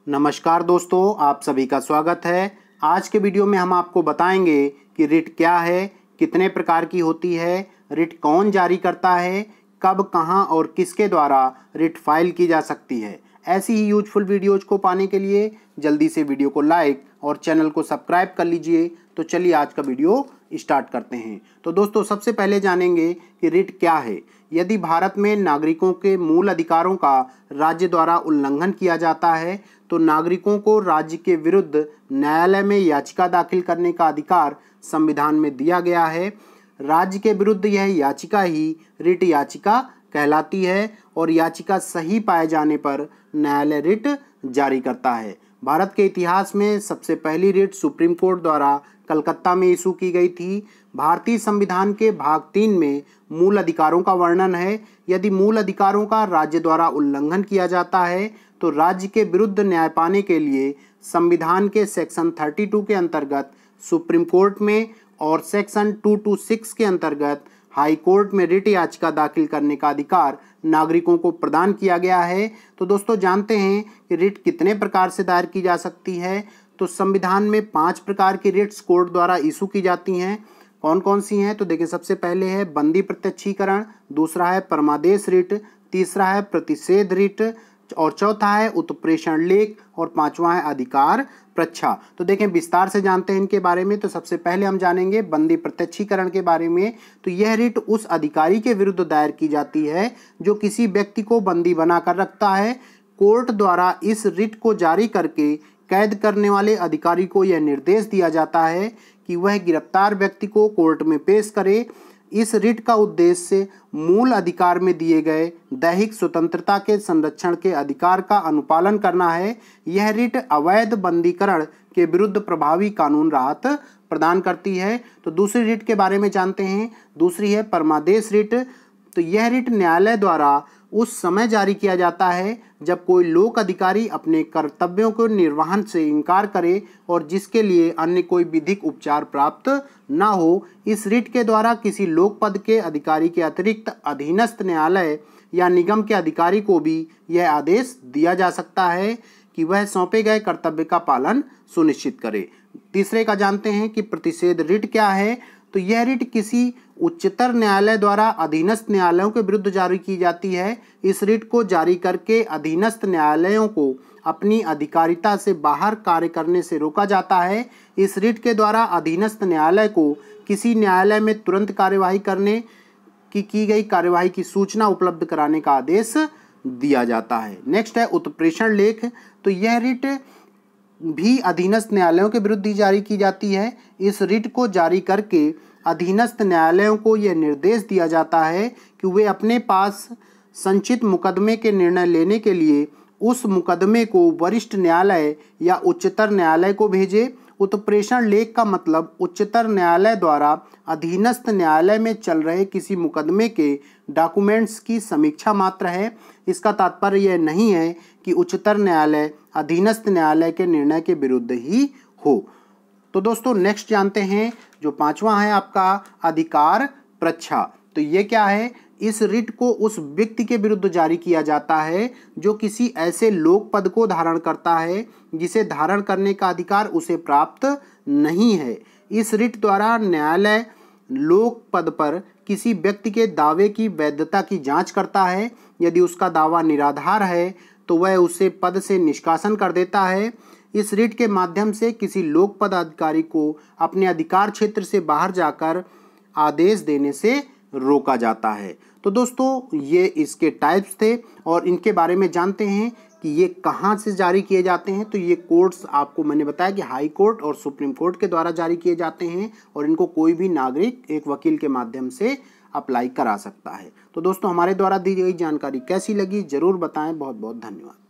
नमस्कार दोस्तों, आप सभी का स्वागत है। आज के वीडियो में हम आपको बताएंगे कि रिट क्या है, कितने प्रकार की होती है, रिट कौन जारी करता है, कब, कहां और किसके द्वारा रिट फाइल की जा सकती है। ऐसी ही यूजफुल वीडियोज को पाने के लिए जल्दी से वीडियो को लाइक और चैनल को सब्सक्राइब कर लीजिए। तो चलिए आज का वीडियो स्टार्ट करते हैं। तो दोस्तों, सबसे पहले जानेंगे कि रिट क्या है। यदि भारत में नागरिकों के मूल अधिकारों का राज्य द्वारा उल्लंघन किया जाता है तो नागरिकों को राज्य के विरुद्ध न्यायालय में याचिका दाखिल करने का अधिकार संविधान में दिया गया है। राज्य के विरुद्ध यह याचिका ही रिट याचिका कहलाती है और याचिका सही पाए जाने पर न्यायालय रिट जारी करता है। भारत के इतिहास में सबसे पहली रिट सुप्रीम कोर्ट द्वारा कलकत्ता में इशू की गई थी। भारतीय संविधान के भाग 3 में मूल अधिकारों का वर्णन है। यदि मूल अधिकारों का राज्य द्वारा उल्लंघन किया जाता है तो राज्य के विरुद्ध न्याय पाने के लिए संविधान के सेक्शन 32 के अंतर्गत सुप्रीम कोर्ट में और सेक्शन 226 के अंतर्गत हाई कोर्ट में रिट याचिका दाखिल करने का अधिकार नागरिकों को प्रदान किया गया है। तो दोस्तों, जानते हैं कि रिट कितने प्रकार से दायर की जा सकती है। तो संविधान में 5 प्रकार की रिट्स कोर्ट द्वारा इशू की जाती हैं। कौन कौन सी हैं? तो देखिए, सबसे पहले है बंदी प्रत्यक्षीकरण, दूसरा है परमादेश रिट, तीसरा है प्रतिषेध रिट और चौथा है उत्प्रेषण लेख और पांचवा है अधिकार प्रच्छा। तो देखें, विस्तार से जानते हैं इनके बारे में। तो सबसे पहले हम जानेंगे बंदी प्रत्यक्षीकरण के बारे में। तो यह रिट उस अधिकारी के विरुद्ध दायर की जाती है जो किसी व्यक्ति को बंदी बनाकर रखता है। कोर्ट द्वारा इस रिट को जारी करके कैद करने वाले अधिकारी को यह निर्देश दिया जाता है कि वह गिरफ्तार व्यक्ति को कोर्ट में पेश करे। इस रिट का उद्देश्य मूल अधिकार में दिए गए दैहिक स्वतंत्रता के संरक्षण के अधिकार का अनुपालन करना है। यह रिट अवैध बंदीकरण के विरुद्ध प्रभावी कानून राहत प्रदान करती है। तो दूसरी रिट के बारे में जानते हैं। दूसरी है परमादेश रिट। तो यह रिट न्यायालय द्वारा उस समय जारी किया जाता है जब कोई लोक अधिकारी अपने कर्तव्यों को निर्वहन से इनकार करे और जिसके लिए अन्य कोई विधिक उपचार प्राप्त न हो। इस रिट के द्वारा किसी लोक पद के अधिकारी के अतिरिक्त अधीनस्थ न्यायालय या निगम के अधिकारी को भी यह आदेश दिया जा सकता है कि वह सौंपे गए कर्तव्य का पालन सुनिश्चित करे। तीसरे का जानते हैं कि प्रतिषेध रिट क्या है। तो यह रिट किसी उच्चतर न्यायालय द्वारा अधीनस्थ न्यायालयों के विरुद्ध जारी की जाती है। इस रिट को जारी करके अधीनस्थ न्यायालयों को अपनी अधिकारिता से बाहर कार्य करने से रोका जाता है। इस रिट के द्वारा अधीनस्थ न्यायालय को किसी न्यायालय में तुरंत कार्यवाही करने की गई कार्यवाही की सूचना उपलब्ध कराने का आदेश दिया जाता है। नेक्स्ट है उत्प्रेषण लेख। तो यह रिट भी अधीनस्थ न्यायालयों के विरुद्ध ही जारी की जाती है। इस रिट को जारी करके अधीनस्थ न्यायालयों को यह निर्देश दिया जाता है कि वे अपने पास संचित मुकदमे के निर्णय लेने के लिए उस मुकदमे को वरिष्ठ न्यायालय या उच्चतर न्यायालय को भेजे। उत्प्रेषण लेख का मतलब उच्चतर न्यायालय द्वारा अधीनस्थ न्यायालय में चल रहे किसी मुकदमे के डॉक्यूमेंट्स की समीक्षा मात्र है। इसका तात्पर्य यह नहीं है कि उच्चतर न्यायालय अधीनस्थ न्यायालय के निर्णय के विरुद्ध ही हो। तो दोस्तों, नेक्स्ट जानते हैं जो पांचवा है आपका अधिकार प्रच्छा। तो ये क्या है? इस रिट को उस व्यक्ति के विरुद्ध जारी किया जाता है जो किसी ऐसे लोक पद को धारण करता है जिसे धारण करने का अधिकार उसे प्राप्त नहीं है। इस रिट द्वारा न्यायालय लोक पद पर किसी व्यक्ति के दावे की वैधता की जांच करता है। यदि उसका दावा निराधार है तो वह उसे पद से निष्कासन कर देता है। इस रिट के माध्यम से किसी लोक पद अधिकारी को अपने अधिकार क्षेत्र से बाहर जाकर आदेश देने से रोका जाता है। तो दोस्तों, ये इसके टाइप्स थे और इनके बारे में जानते हैं कि ये कहाँ से जारी किए जाते हैं। तो ये कोर्ट्स आपको मैंने बताया कि हाई कोर्ट और सुप्रीम कोर्ट के द्वारा जारी किए जाते हैं और इनको कोई भी नागरिक एक वकील के माध्यम से अप्लाई करा सकता है। तो दोस्तों, हमारे द्वारा दी गई जानकारी कैसी लगी ज़रूर बताएं। बहुत बहुत धन्यवाद।